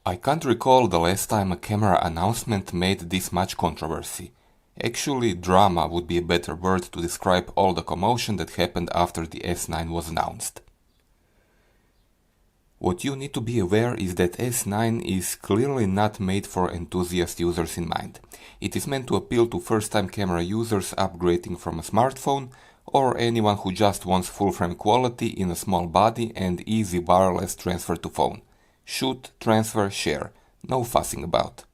I can't recall the last time a camera announcement made this much controversy. Actually, drama would be a better word to describe all the commotion that happened after the S9 was announced. What you need to be aware is that S9 is clearly not made for enthusiast users in mind. It is meant to appeal to first-time camera users upgrading from a smartphone, or anyone who just wants full-frame quality in a small body and easy wireless transfer to phone. Shoot, transfer, share. No fussing about.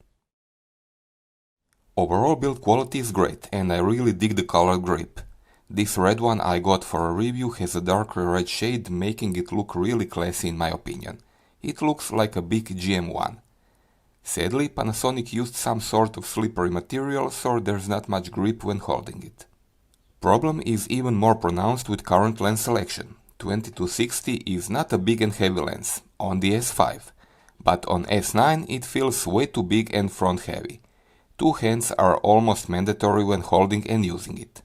Overall build quality is great, and I really dig the color grip. This red one I got for a review has a darker red shade, making it look really classy in my opinion. It looks like a big GM1. Sadly, Panasonic used some sort of slippery material, so there's not much grip when holding it. Problem is even more pronounced with current lens selection. 22-60 is not a big and heavy lens, on the S5, but on S9 it feels way too big and front heavy. Two hands are almost mandatory when holding and using it.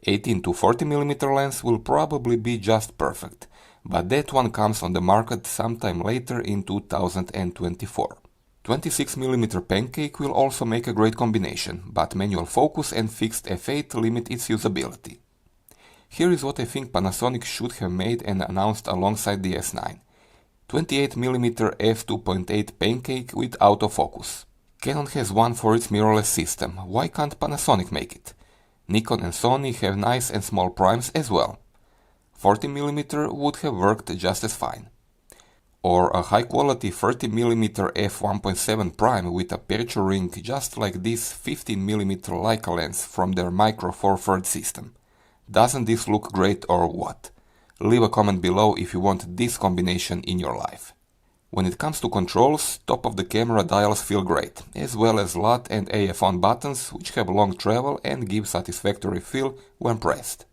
18-40mm lens will probably be just perfect, but that one comes on the market sometime later in 2024. 26mm pancake will also make a great combination, but manual focus and fixed f8 limit its usability. Here is what I think Panasonic should have made and announced alongside the S9. 28mm f2.8 pancake with autofocus. Canon has one for its mirrorless system, why can't Panasonic make it? Nikon and Sony have nice and small primes as well. 40mm would have worked just as fine. Or a high quality 30mm f1.7 prime with aperture ring just like this 15mm Leica lens from their Micro Four Thirds system. Doesn't this look great or what? Leave a comment below if you want this combination in your life. When it comes to controls, top of the camera dials feel great, as well as LUT and AF on buttons which have long travel and give satisfactory feel when pressed.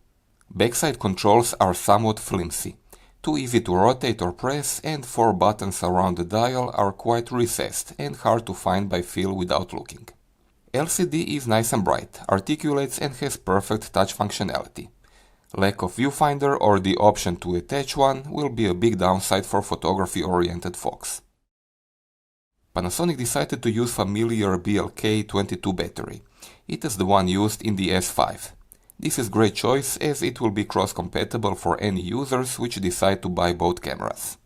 Backside controls are somewhat flimsy, too easy to rotate or press, and 4 buttons around the dial are quite recessed and hard to find by feel without looking. LCD is nice and bright, articulates and has perfect touch functionality. Lack of viewfinder or the option to attach one will be a big downside for photography-oriented folks. Panasonic decided to use familiar BLK22 battery. It is the one used in the S5. This is great choice as it will be cross-compatible for any users which decide to buy both cameras.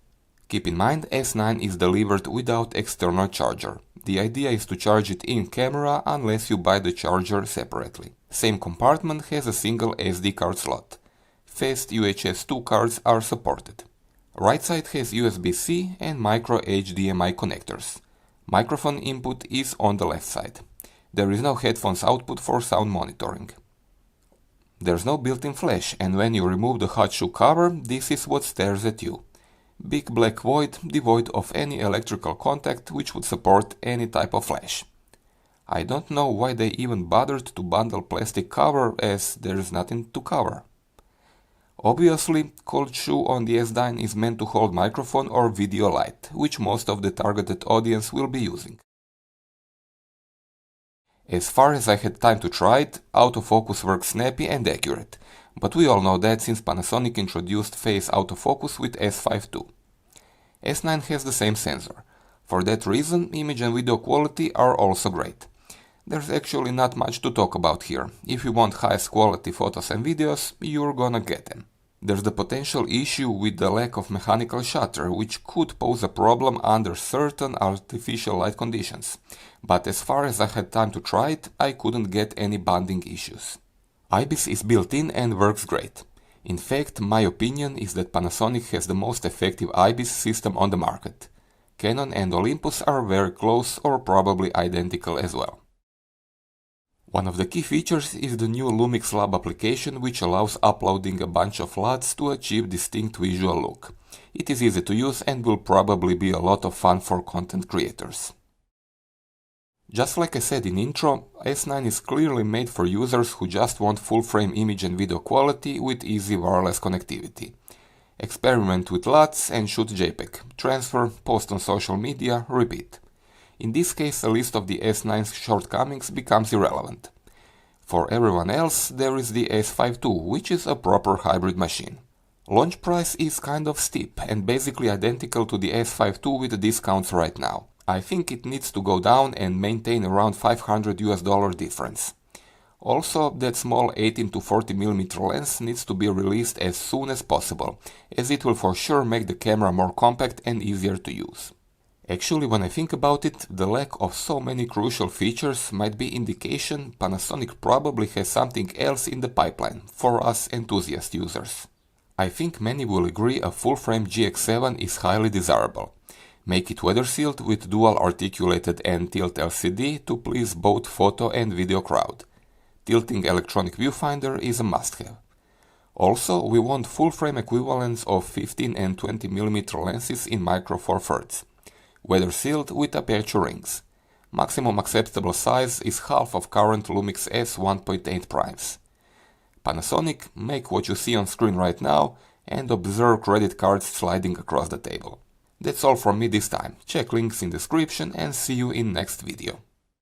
Keep in mind, S9 is delivered without external charger. The idea is to charge it in camera unless you buy the charger separately. Same compartment has a single SD card slot. Fast UHS 2 cards are supported. Right side has USB-C and micro HDMI connectors. Microphone input is on the left side. There is no headphones output for sound monitoring. There's no built-in flash, and when you remove the hot shoe cover, this is what stares at you. Big black void, devoid of any electrical contact which would support any type of flash. I don't know why they even bothered to bundle plastic cover as there's nothing to cover. Obviously, cold shoe on the S9 is meant to hold microphone or video light, which most of the targeted audience will be using. As far as I had time to try it, autofocus works snappy and accurate, but we all know that since Panasonic introduced phase autofocus with S5 too. S9 has the same sensor. For that reason, image and video quality are also great. There's actually not much to talk about here. If you want highest quality photos and videos, you're gonna get them. There's the potential issue with the lack of mechanical shutter, which could pose a problem under certain artificial light conditions. But as far as I had time to try it, I couldn't get any bonding issues. IBIS is built in and works great. In fact, my opinion is that Panasonic has the most effective IBIS system on the market. Canon and Olympus are very close or probably identical as well. One of the key features is the new Lumix Lab application, which allows uploading a bunch of LUTs to achieve distinct visual look. It is easy to use and will probably be a lot of fun for content creators. Just like I said in intro, S9 is clearly made for users who just want full-frame image and video quality with easy wireless connectivity. Experiment with LUTs and shoot JPEG, transfer, post on social media, repeat. In this case, a list of the S9's shortcomings becomes irrelevant. For everyone else, there is the S5 II, which is a proper hybrid machine. Launch price is kind of steep and basically identical to the S5 II with discounts right now. I think it needs to go down and maintain around $500 difference. Also, that small 18 to 40mm lens needs to be released as soon as possible, as it will for sure make the camera more compact and easier to use. Actually, when I think about it, the lack of so many crucial features might be indication Panasonic probably has something else in the pipeline for us enthusiast users. I think many will agree a full-frame GX7 is highly desirable. Make it weather-sealed with dual articulated and tilt LCD to please both photo and video crowd. Tilting electronic viewfinder is a must-have. Also, we want full-frame equivalents of 15 and 20mm lenses in micro four thirds. Weather-sealed with aperture rings. Maximum acceptable size is half of current Lumix S 1.8 primes. Panasonic, make what you see on screen right now and observe credit cards sliding across the table. That's all from me this time. Check links in description and see you in next video.